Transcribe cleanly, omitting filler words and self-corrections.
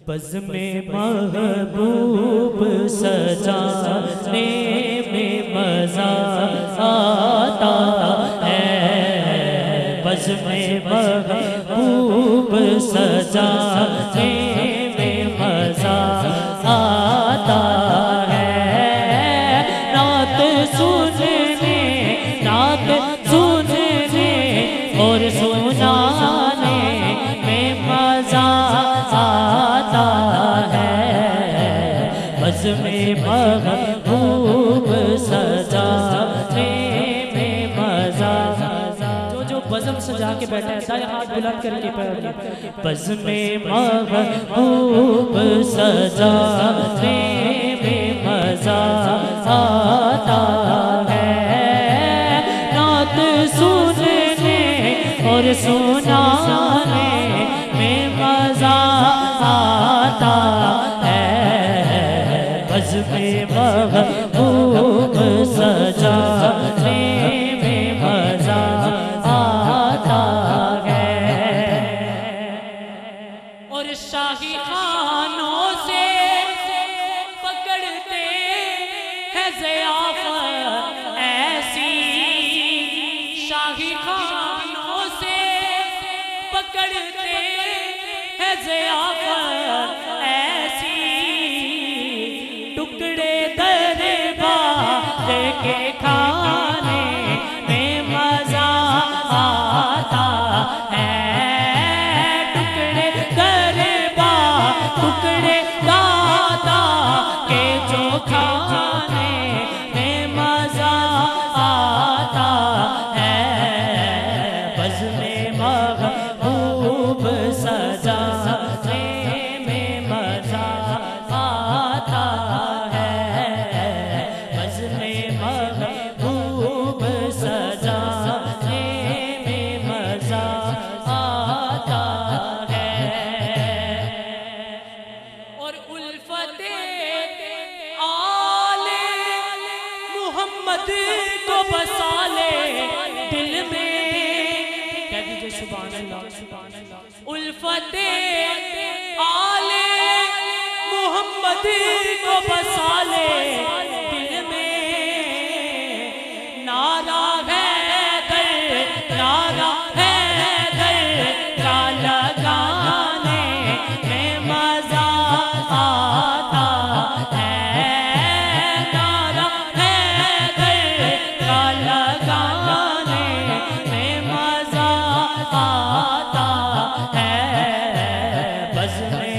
Buzz में महबूब सजाने में मज़ा आता है। बज़ में महबूब सजाने में मज़ा आता है। रात सुनने और सुनाने में मज़ा आता है। बज़ में महबूब सजाने में मज़ा। जो बज़म सजा के बैठा है दाएं हाथ बुलंद करके पढ़िए। बज़ में महबूब सजाने में मज़ा आता है। रात सुनने और सुनाने में मज़ा आता है। बज़ में महबूब सजाने में मज़ा आता है। और शाही खानों से पकड़ते हैं ज़ियाफ़त ऐसी। शाही खानों से पकड़ते हैं ज़ियाफ़त ऐसी। टुकड़े दरबार के खाने में मज़ा आता है। टुकड़े दरबार टुकड़े दादा के जो खाने में मज़ा आता है। बज़ में महबूब सजाने में मज़ा आता है। बज़ में महबूब सजाने में मज़ा आता है। और उल्फते आले मोहम्मद को बसा ले दिल में। कह दीजिए सुभान अल्लाह। उल्फते आले मोहम्मद को बसा ले दिल में। नारा है दर नारा है दर का लगाने में मज़ा आता है। नारा है दर का लगाने में मज़ा आता है। बज़ में